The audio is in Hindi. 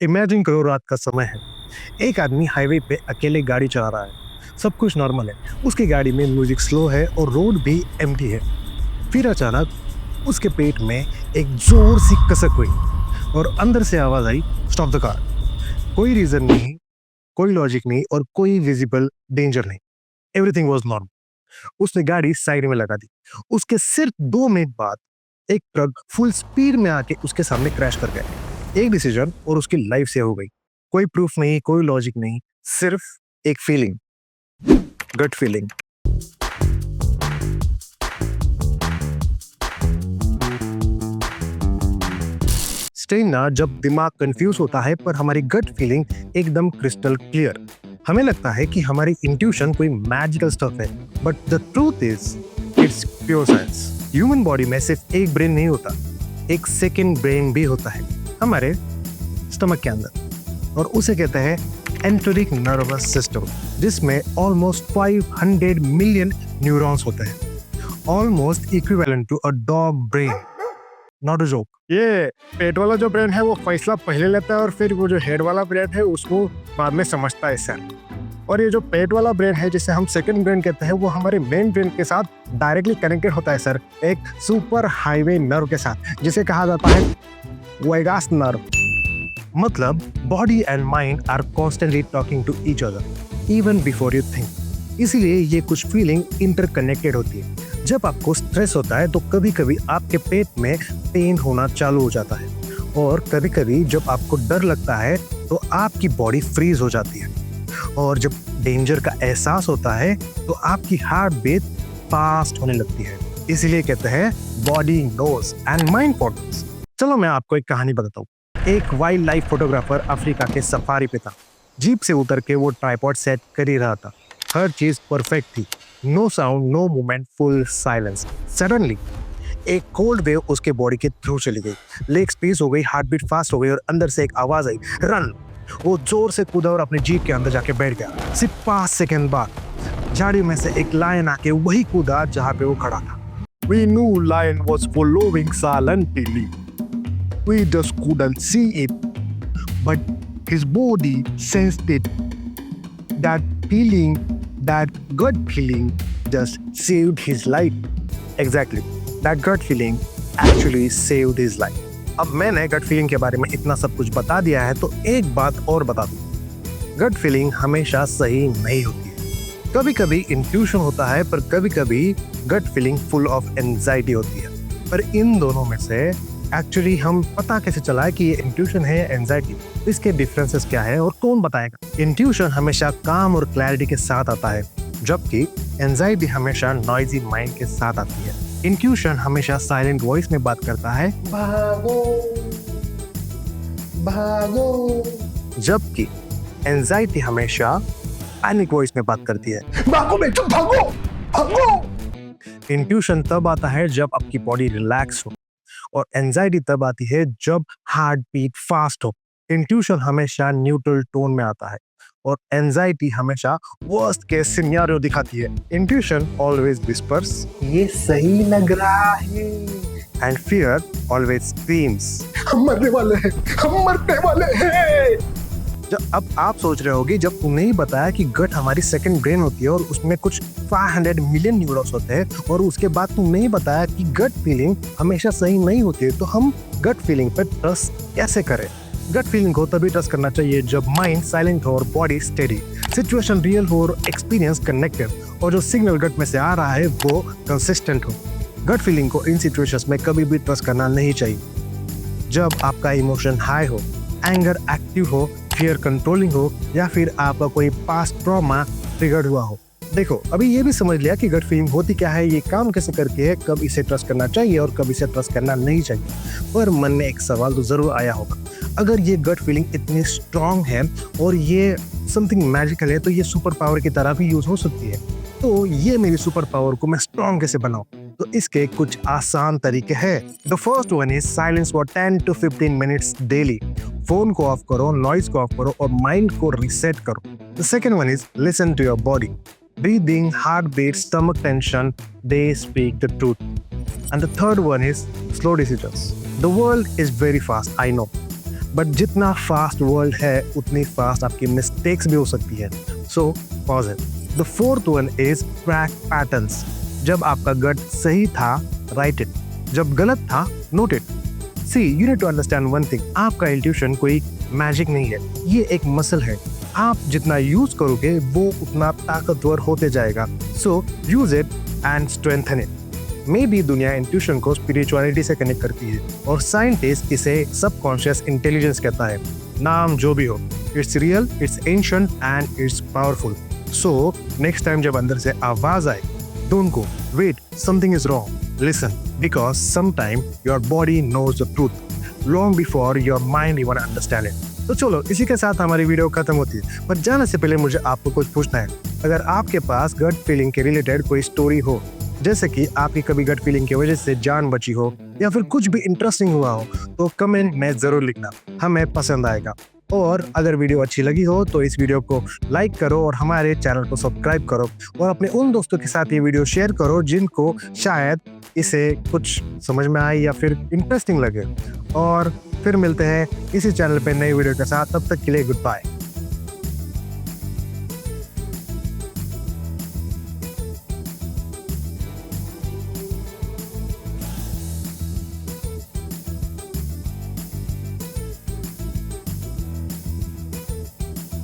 इमेजिन करो रात का समय है। एक आदमी हाईवे पे अकेले गाड़ी चला रहा है। सब कुछ नॉर्मल है। उसकी गाड़ी में म्यूजिक स्लो है और रोड भी एम्प्टी है। फिर अचानक उसके पेट में एक जोर सी कसक हुई और अंदर से आवाज आई, स्टॉप द कार। कोई रीजन नहीं, कोई लॉजिक नहीं और कोई विजिबल डेंजर नहीं। Everything was normal. उसने गाड़ी साइड में लगा दी। उसके सिर्फ 2 मिनट बाद एक ट्रक फुल स्पीड में आके उसके सामने क्रैश कर गया। एक डिसीजन और उसकी लाइफ सेव हो गई। कोई प्रूफ नहीं, कोई लॉजिक नहीं, सिर्फ एक फीलिंग, गट फीलिंग। स्टेन ना, जब दिमाग कंफ्यूज होता है पर हमारी गट फीलिंग एकदम क्रिस्टल क्लियर। हमें लगता है कि हमारी इंट्यूशन कोई मैजिकल स्टफ है, but the truth is it's pure science. Human body में सिर्फ एक ब्रेन नहीं होता, एक सेकंड ब्रेन भी होता है हमारे स्टमक के अंदर, और उसे कहते हैं एंटरिक नर्वस सिस्टम, जिसमें ऑलमोस्ट 500 मिलियन न्यूरॉन्स होते हैं, almost equivalent to a dog brain. Not a joke. ये पेट वाला जो ब्रेन है वो फैसला पहले लेता है और फिर वो जो हेड वाला ब्रेन है उसको बाद में समझता है सर। और ये जो पेट वाला ब्रेन है जिसे हम सेकंड ब्रेन कहते हैं वो हमारे मेन ब्रेन के साथ डायरेक्टली कनेक्टेड होता है सर, एक सुपर हाईवे नर्व के साथ जिसे कहा जाता है वैगास नर्व। मतलब body and mind are constantly talking to each other even before you think. इसीलिए ये कुछ फीलिंग इंटरकनेक्टेड होती है। जब आपको स्ट्रेस होता है तो कभी कभी आपके पेट में पेन होना चालू हो जाता है, और कभी कभी जब आपको डर लगता है तो आपकी बॉडी फ्रीज हो जाती है, और जब डेंजर का एहसास होता है तो आपकी हार्ट बीट फास्ट होने लगती है। इसीलिए कहते हैं body knows and mind follows. चलो मैं आपको एक कहानी बताता हूँ। एक वाइल्ड लाइफ फोटोग्राफर अफ्रीका के सफारी पे था। जीप से उतर के वो ट्राइपॉड सेट कर ही रहा था। हर चीज परफेक्ट थी, no sound, no movement, full silence. Suddenly एक कोल्ड वेव उसके बॉडी के थ्रू चली गई। लेग स्पीस हो गई, हार्ट बीट फास्ट हो गई और अंदर से एक आवाज आई, रन। वो जोर से कूदा और अपने जीप के अंदर जाके बैठ गया। सिर्फ 5 सेकंड बाद झाड़ियों में से एक लायन आके वही कूदा जहां पे वो खड़ा था। We knew lion was following silently. We just couldn't see it, but his body sensed it. That feeling, that gut feeling, just saved his life. Exactly, that gut feeling actually saved his life. अब मैंने गट फीलिंग के बारे में इतना सब कुछ बता दिया है तो एक बात और बता दूं। गट फीलिंग हमेशा सही नहीं होती है। कभी कभी इंट्यूशन होता है, पर कभी कभी gut feeling full of anxiety होती है। पर इन दोनों में से एक्चुअली हम पता कैसे चला है कि ये इंट्यूशन है या एंजाइटी? इसके डिफरेंसेस क्या है और कौन बताएगा? इंट्यूशन हमेशा काम और क्लैरिटी के साथ आता है, जबकि एंजाइटी हमेशा नॉइजी माइंड के साथ आती है। इंट्यूशन हमेशा साइलेंट वॉइस में बात करता है, भागो भागो, जबकि एंजाइटी हमेशा पैनिक वॉइस में बात करती है, भागो बेटा भागो भागो। इंट्यूशन तब आता है जब आपकी बॉडी रिलैक्स हो, और एंजाइटी तब आती है जब हार्ट बीट फास्ट हो। इंट्यूशन हमेशा न्यूट्रल टोन में आता है और एंजाइटी हमेशा वर्स्ट केस सिनेरियो दिखाती है। इंट्यूशन ऑलवेज विस्पर्स, ये सही लग रहा है, एंड फियर ऑलवेज स्क्रीम्स, हम मरने वाले हैं, हम मरने वाले हैं। जब अब आप सोच रहे होगे, जब तुमने ही बताया कि गट हमारी सेकंड ब्रेन होती है और उसमें कुछ 500 मिलियन न्यूरॉन्स होते हैं, और उसके बाद तुमने ही बताया कि गट फीलिंग हमेशा सही नहीं होती है, तो हम गट फीलिंग पर ट्रस्ट कैसे करें? गट फीलिंग को तभी ट्रस्ट करना चाहिए जब माइंड साइलेंट हो और बॉडी स्टेडी, सिचुएशन रियल हो और एक्सपीरियंस कनेक्टेड, और जो सिग्नल गट में से आ रहा है वो कंसिस्टेंट हो। गट फीलिंग को इन सिचुएशंस में कभी भी ट्रस्ट करना नहीं चाहिए। जब आपका इमोशन हाई हो, एंगर एक्टिव हो, फियर कंट्रोलिंग हो, या फिर आपका कोई पास्ट ट्रॉमा ट्रिगर्ड हुआ हो। देखो, अभी ये भी समझ लिया कि गट फीलिंग होती क्या है, ये काम कैसे करती है, कब इसे ट्रस्ट करना चाहिए और कब इसे ट्रस्ट करना नहीं चाहिए। पर मन में एक सवाल तो जरूर आया होगा, अगर ये गट फीलिंग इतनी स्ट्रांग है और ये समथिंग मैजिकल है, तो ये सुपर पावर की तरह भी यूज हो सकती है। तो ये मेरी सुपर पावर को मैं स्ट्रांग कैसे बनाऊं? तो इसके कुछ आसान तरीके हैं। The first one is silence for 10 to 15 minutes daily. Phone को ऑफ करो, नॉइज को ऑफ करो और माइंड को रीसेट करो। The second one is listen to your body. Breathing, heartbeat, stomach tension, they speak the truth. And the third one is slow decisions. The world is very fast, I know. But जितना फास्ट वर्ल्ड है उतनी फास्ट आपकी मिस्टेक्स भी हो सकती है। So pause it. The fourth one is track patterns. जब आपका गट सही था, राइट इट। जब गलत था, note it. See you need to understand one thing, आपका इंट्यूशन कोई मैजिक नहीं है, ये एक मसल है। आप जितना यूज करोगे वो उतना ताकतवर होते जाएगा। So use it and strengthen it. Maybe दुनिया इंट्यूशन को स्पिरिचुअलिटी से कनेक्ट करती है और साइंटिस्ट इसे सबकॉन्शियस इंटेलिजेंस कहता है। नाम जो भी हो, it's real, it's ancient and it's powerful. So next time जब अंदर से आवाज आए, don't go, wait, something is wrong, listen, because sometime your body knows the truth long before your mind even understand it. तो चलो, इसी के साथ हमारी वीडियो खत्म होती है, पर जाने से पहले मुझे आपको कुछ पूछना है। अगर आपके पास गट फीलिंग के रिलेटेड कोई स्टोरी हो, जैसे कि आपकी कभी गट फीलिंग की वजह से जान बची हो या फिर कुछ भी इंटरेस्टिंग हुआ हो, तो कमेंट में जरूर लिखना, हमें पसंद आएगा। और अगर वीडियो अच्छी लगी हो तो इस वीडियो को लाइक करो और हमारे चैनल को सब्सक्राइब करो और अपने उन दोस्तों के साथ ये वीडियो शेयर करो जिनको शायद इसे कुछ समझ में आए या फिर इंटरेस्टिंग लगे। और फिर मिलते हैं इसी चैनल पे नई वीडियो के साथ, तब तक के लिए गुड बाय।